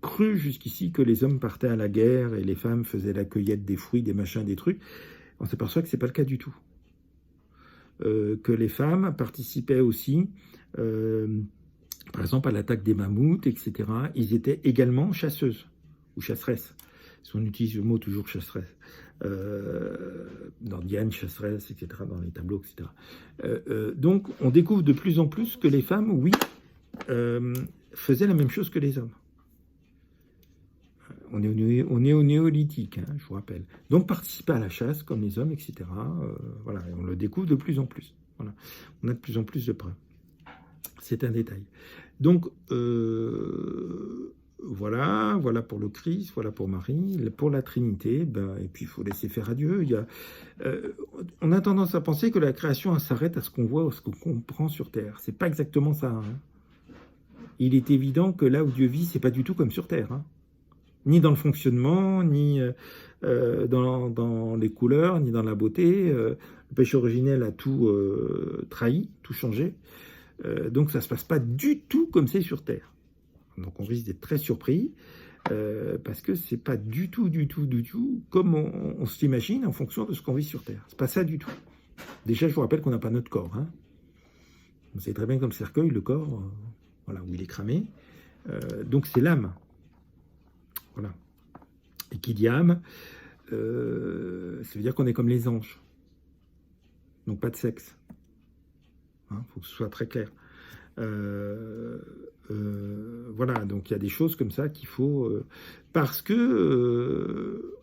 Speaker 1: cru jusqu'ici que les hommes partaient à la guerre et les femmes faisaient la cueillette des fruits, des machins, des trucs. On s'aperçoit que ce n'est pas le cas du tout. Que les femmes participaient aussi, par exemple, à l'attaque des mammouths, etc. Ils étaient également chasseuses ou chasseresses. Si on utilise le mot toujours chasseresse. Dans Diane, chasseresse, etc., dans les tableaux, etc. Donc, on découvre de plus en plus que les femmes, oui, faisaient la même chose que les hommes. On est au néolithique, je vous rappelle. Donc, participer à la chasse comme les hommes, etc. Voilà, et on le découvre de plus en plus. Voilà. On a de plus en plus de preuves. C'est un détail. Donc, voilà pour le Christ, voilà pour Marie, pour la Trinité, et puis il faut laisser faire à Dieu. On a tendance à penser que la création s'arrête à ce qu'on voit, à ce qu'on comprend sur Terre. C'est pas exactement ça. Il est évident que là où Dieu vit, c'est pas du tout comme sur Terre. Ni dans le fonctionnement, ni dans les couleurs, ni dans la beauté. Le péché originel a tout trahi, tout changé. Donc ça ne se passe pas du tout comme c'est sur Terre. Donc on risque d'être très surpris, parce que c'est pas du tout comme on s'imagine en fonction de ce qu'on vit sur Terre. C'est pas ça du tout. Déjà, je vous rappelle qu'on n'a pas notre corps. Hein. Vous savez très bien comme le cercueil, le corps, voilà, où il est cramé. Donc c'est l'âme. Voilà. Et qui dit âme, ça veut dire qu'on est comme les anges. Donc pas de sexe. Faut que ce soit très clair. Voilà, donc il y a des choses comme ça qu'il faut... parce que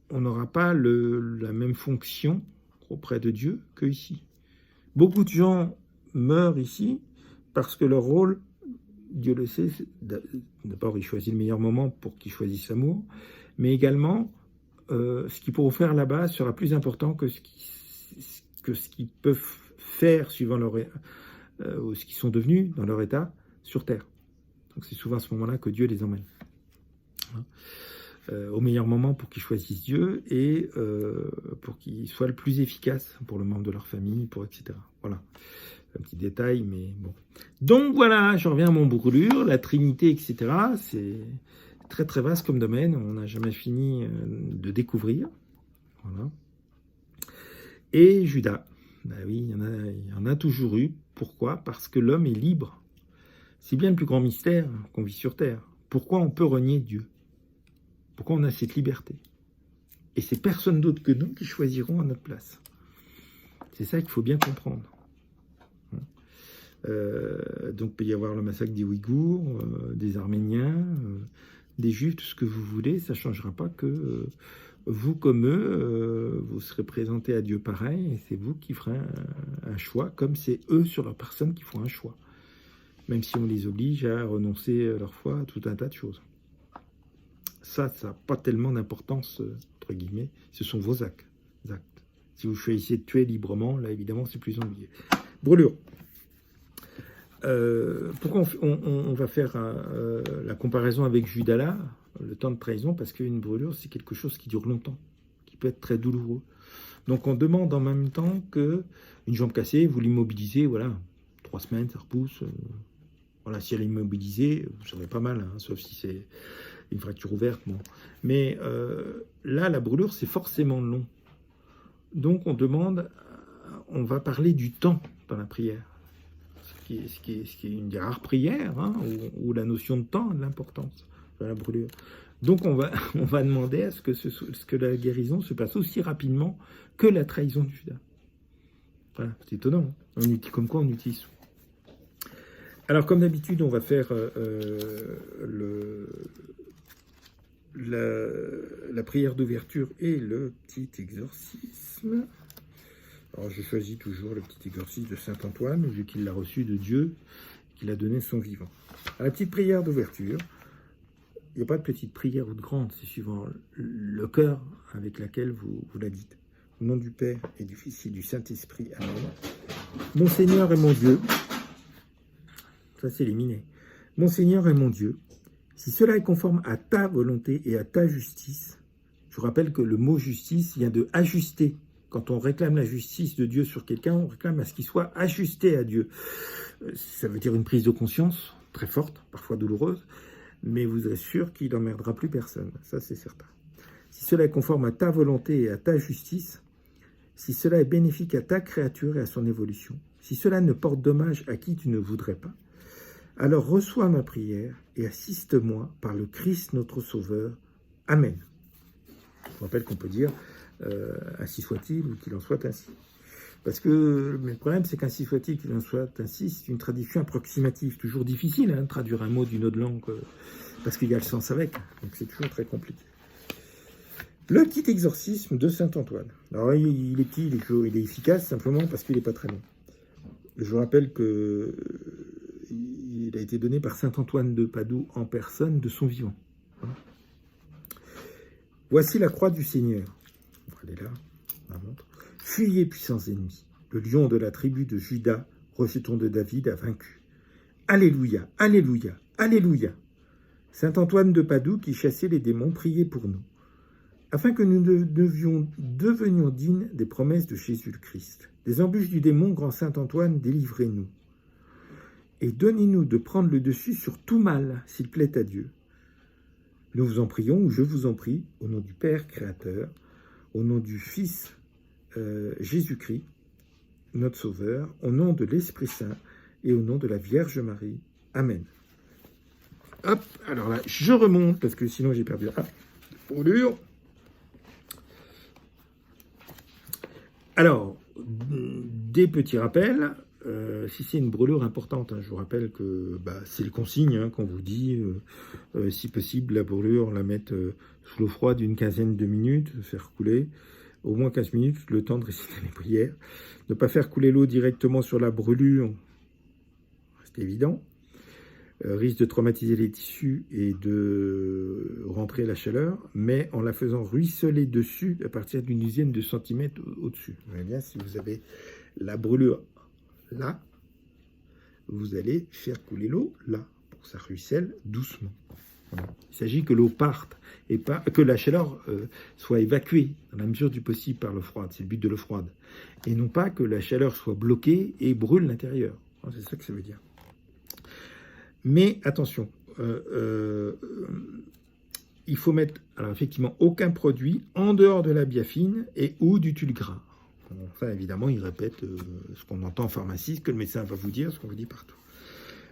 Speaker 1: on n'aura pas la même fonction auprès de Dieu que ici. Beaucoup de gens meurent ici parce que leur rôle, Dieu le sait, d'abord il choisit le meilleur moment pour qu'ils choisissent l'amour, mais également ce qu'ils pourront faire là-bas sera plus important que ce qu'ils peuvent faire suivant leur ou ce qu'ils sont devenus dans leur état sur Terre. Donc c'est souvent à ce moment-là que Dieu les emmène. Au meilleur moment pour qu'ils choisissent Dieu et pour qu'ils soient le plus efficaces pour le membre de leur famille, etc. Voilà. Un petit détail, mais bon. Donc voilà, je reviens à mon brûlure, la Trinité, etc. C'est très très vaste comme domaine, on n'a jamais fini de découvrir. Voilà. Et Judas, ben oui, il y en a toujours eu. Pourquoi? Parce que l'homme est libre. C'est bien le plus grand mystère qu'on vit sur Terre. Pourquoi on peut renier Dieu? Pourquoi on a cette liberté? Et c'est personne d'autre que nous qui choisirons à notre place. C'est ça qu'il faut bien comprendre. Donc il peut y avoir le massacre des Ouïghours, des Arméniens, des Juifs, tout ce que vous voulez, ça ne changera pas que vous comme eux, vous serez présentés à Dieu pareil, et c'est vous qui ferez un choix, comme c'est eux sur leur personne qui font un choix. Même si on les oblige à renoncer à leur foi à tout un tas de choses. Ça n'a pas tellement d'importance, entre guillemets, ce sont vos actes. Si vous choisissez de tuer librement, là évidemment c'est plus ennuyeux. Brûlure. Pourquoi on va faire la comparaison avec Judas là, le temps de trahison? Parce qu'une brûlure, c'est quelque chose qui dure longtemps, qui peut être très douloureux. Donc on demande en même temps qu'une jambe cassée, vous l'immobilisez, voilà, 3 semaines, ça repousse. Voilà, si elle est immobilisée, vous serez pas mal, hein, sauf si c'est une fracture ouverte. Bon. Mais là, la brûlure, c'est forcément long. Donc on demande, on va parler du temps dans la prière. Ce qui est une des rares prières, hein, où la notion de temps a de l'importance dans la brûlure. Donc on va demander à ce que la guérison se passe aussi rapidement que la trahison de Judas. Voilà, c'est étonnant. Hein. Comme quoi on utilise. Alors comme d'habitude, on va faire la prière d'ouverture et le petit exorcisme. Alors je choisis toujours le petit exorcisme de Saint Antoine, vu qu'il l'a reçu de Dieu, qu'il a donné son vivant. À la petite prière d'ouverture, il n'y a pas de petite prière ou de grande, c'est suivant le cœur avec lequel vous la dites. Au nom du Père et du Fils et du Saint-Esprit, Amen. Mon Seigneur et mon Dieu, ça c'est éliminé. Mon Seigneur et mon Dieu, si cela est conforme à ta volonté et à ta justice, je vous rappelle que le mot justice vient de ajuster. Quand on réclame la justice de Dieu sur quelqu'un, on réclame à ce qu'il soit ajusté à Dieu. Ça veut dire une prise de conscience très forte, parfois douloureuse, mais vous êtes sûr qu'il n'emmerdera plus personne, ça c'est certain. Si cela est conforme à ta volonté et à ta justice, si cela est bénéfique à ta créature et à son évolution, si cela ne porte dommage à qui tu ne voudrais pas, alors reçois ma prière et assiste-moi par le Christ notre Sauveur. Amen. Je vous rappelle qu'on peut dire ainsi soit-il ou qu'il en soit ainsi. Parce que le problème, c'est qu'ainsi soit-il qu'il en soit ainsi, c'est une traduction approximative, toujours difficile de traduire un mot d'une autre langue, parce qu'il y a le sens avec, donc c'est toujours très compliqué. Le petit exorcisme de Saint Antoine. Alors il est petit, il est efficace simplement parce qu'il n'est pas très long. Je vous rappelle que il a été donné par Saint Antoine de Padoue en personne de son vivant. Voici la croix du Seigneur. Elle est là, la montre. Fuyez, puissants ennemis. Le lion de la tribu de Juda, rejeton de David, a vaincu. Alléluia, alléluia, alléluia. Saint Antoine de Padoue, qui chassait les démons, priez pour nous, afin que nous devenions dignes des promesses de Jésus le Christ. Des embûches du démon, grand Saint Antoine, délivrez-nous. et donnez-nous de prendre le dessus sur tout mal, s'il plaît à Dieu. Nous vous en prions, ou je vous en prie, au nom du Père créateur, au nom du Fils Jésus-Christ, notre Sauveur, au nom de l'Esprit Saint et au nom de la Vierge Marie. Amen. Hop, alors là, je remonte, parce que sinon j'ai perdu la brûlure. Alors, des petits rappels. Si c'est une brûlure importante, je vous rappelle que c'est le consigne qu'on vous dit, si possible, la brûlure, la mettre sous l'eau froide une quinzaine de minutes, faire couler, au moins 15 minutes, le temps de réciter les prières. Ne pas faire couler l'eau directement sur la brûlure, c'est évident. Risque de traumatiser les tissus et de rentrer la chaleur, mais en la faisant ruisseler dessus à partir d'une dizaine de centimètres au-dessus. Vous voyez bien, si vous avez la brûlure là, vous allez faire couler l'eau là, pour que ça ruisselle doucement. Voilà. Il s'agit que l'eau parte et pas que la chaleur soit évacuée dans la mesure du possible par l'eau froide. C'est le but de l'eau froide. Et non pas que la chaleur soit bloquée et brûle l'intérieur. C'est ça que ça veut dire. Mais attention, il faut mettre, alors effectivement, aucun produit en dehors de la biafine et ou du tulle gras. Bon, ça, évidemment, il répète ce qu'on entend en pharmacie, ce que le médecin va vous dire, ce qu'on vous dit partout.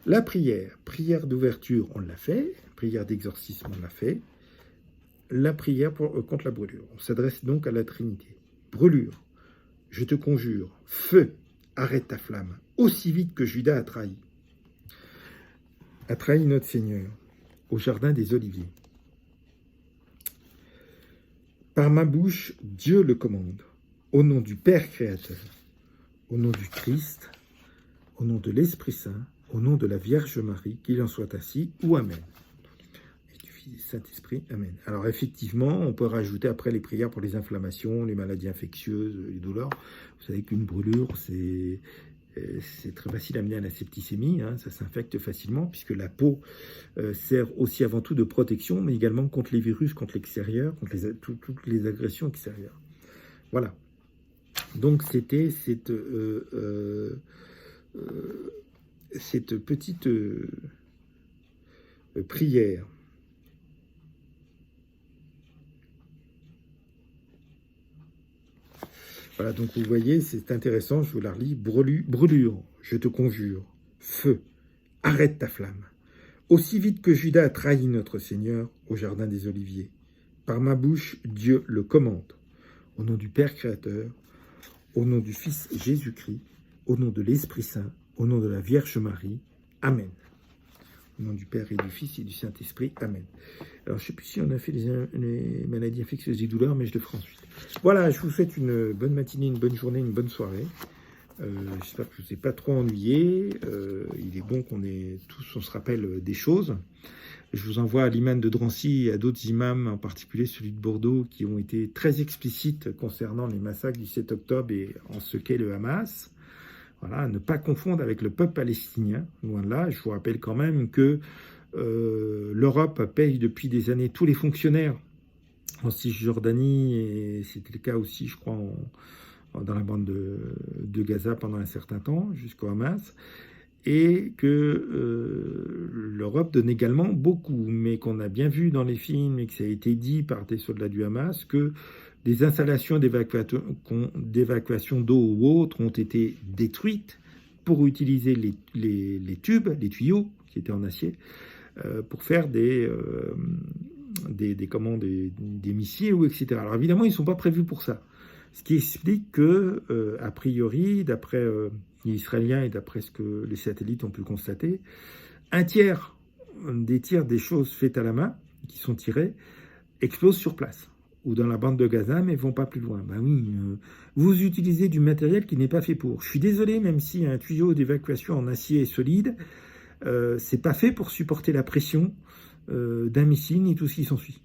Speaker 1: La prière d'ouverture, on l'a fait. Prière d'exorcisme, on l'a fait. La prière contre la brûlure. On s'adresse donc à la Trinité. Brûlure, je te conjure, feu, arrête ta flamme, aussi vite que Judas a trahi notre Seigneur au jardin des Oliviers. Par ma bouche, Dieu le commande, au nom du Père créateur, au nom du Christ, au nom de l'Esprit Saint, au nom de la Vierge Marie, qu'il en soit ainsi, ou Amen. Et du Fils Saint-Esprit, Amen. Alors effectivement, on peut rajouter après les prières pour les inflammations, les maladies infectieuses, les douleurs. Vous savez qu'une brûlure, c'est très facile à amener à la septicémie, ça s'infecte facilement, puisque la peau sert aussi avant tout de protection, mais également contre les virus, contre l'extérieur, contre toutes les agressions extérieures. Voilà. Donc c'était cette petite prière. Voilà, donc vous voyez, c'est intéressant, je vous la relis. Brûlure, je te conjure, feu, arrête ta flamme. Aussi vite que Judas a trahi notre Seigneur au jardin des Oliviers. Par ma bouche, Dieu le commande. Au nom du Père créateur, au nom du Fils Jésus-Christ, au nom de l'Esprit Saint, au nom de la Vierge Marie. Amen. Au nom du Père et du Fils et du Saint-Esprit. Amen. Alors, je ne sais plus si on a fait les maladies infectieuses et douleurs, mais je le ferai ensuite. Voilà, je vous souhaite une bonne matinée, une bonne journée, une bonne soirée. J'espère que je ne vous ai pas trop ennuyé. Il est bon qu'on on se rappelle des choses. Je vous envoie à l'imam de Drancy et à d'autres imams, en particulier celui de Bordeaux, qui ont été très explicites concernant les massacres du 7 octobre et en ce qu'est le Hamas. Voilà, à ne pas confondre avec le peuple palestinien, loin de là. Je vous rappelle quand même que l'Europe paye depuis des années tous les fonctionnaires en Cisjordanie, et c'était le cas aussi, je crois, dans la bande de Gaza pendant un certain temps, jusqu'au Hamas, et que l'Europe donne également beaucoup, mais qu'on a bien vu dans les films, et que ça a été dit par des soldats du Hamas, que des installations d'évacuation d'eau ou autres ont été détruites pour utiliser les tubes, les tuyaux qui étaient en acier, pour faire des missiles, ou etc. Alors évidemment, ils ne sont pas prévus pour ça. Ce qui explique que, a priori, d'après les Israéliens et d'après ce que les satellites ont pu constater, un tiers des tirs des choses faites à la main, qui sont tirées, explosent sur place, ou dans la bande de Gaza, mais ne vont pas plus loin. Ben oui, vous utilisez du matériel qui n'est pas fait pour. Je suis désolé, même si un tuyau d'évacuation en acier est solide, c'est pas fait pour supporter la pression d'un missile ni tout ce qui s'ensuit.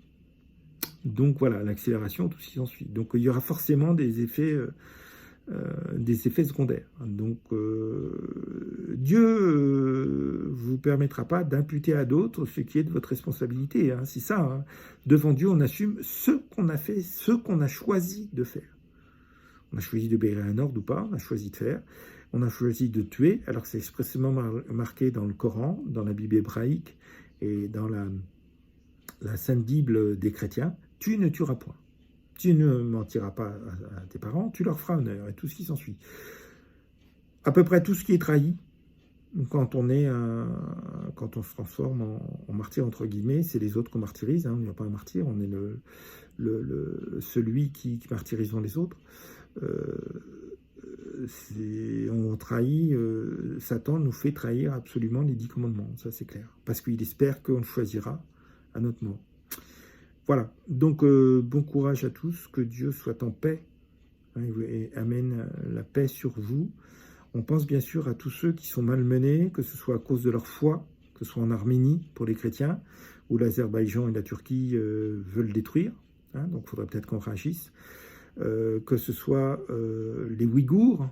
Speaker 1: Donc voilà, l'accélération, tout ce qui s'ensuit. Donc il y aura forcément des effets secondaires. Donc Dieu vous permettra pas d'imputer à d'autres ce qui est de votre responsabilité. C'est ça. Devant Dieu, on assume ce qu'on a fait, ce qu'on a choisi de faire. On a choisi d'obéir à un ordre ou pas, on a choisi de faire. on a choisi de tuer, alors que c'est expressément marqué dans le Coran, dans la Bible hébraïque et dans la Sainte Bible des chrétiens, tu ne tueras point. Tu ne mentiras pas à tes parents, tu leur feras honneur et tout ce qui s'ensuit. À peu près tout ce qui est trahi, quand on se transforme en martyr, entre guillemets, c'est les autres qu'on martyrise, hein, on n'est pas un martyr, on est celui qui martyrise les autres. On trahit, Satan nous fait trahir absolument les 10 commandements, ça c'est clair, parce qu'il espère qu'on le choisira à notre mort. Voilà, donc bon courage à tous, que Dieu soit en paix, hein, et amène la paix sur vous. On pense bien sûr à tous ceux qui sont malmenés, que ce soit à cause de leur foi, que ce soit en Arménie pour les chrétiens, où l'Azerbaïdjan et la Turquie veulent détruire, hein, donc il faudrait peut-être qu'on réagisse. Que ce soit les Ouïghours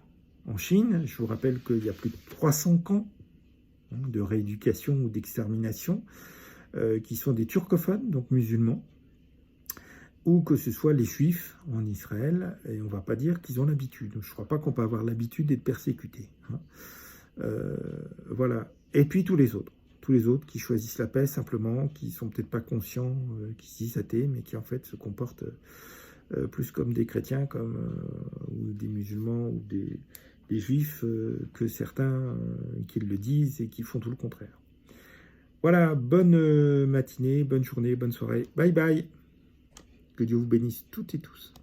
Speaker 1: en Chine, je vous rappelle qu'il y a plus de 300 camps, hein, de rééducation ou d'extermination, qui sont des turcophones, donc musulmans, ou que ce soit les Juifs en Israël, et on ne va pas dire qu'ils ont l'habitude. Je ne crois pas qu'on peut avoir l'habitude d'être persécutés. Hein. Voilà. Et puis tous les autres qui choisissent la paix simplement, qui ne sont peut-être pas conscients, qui se disent athées, mais qui en fait se comportent plus comme des chrétiens, ou des musulmans, ou des Juifs, que certains qui le disent et qui font tout le contraire. Voilà, bonne matinée, bonne journée, bonne soirée. Bye bye. Que Dieu vous bénisse toutes et tous.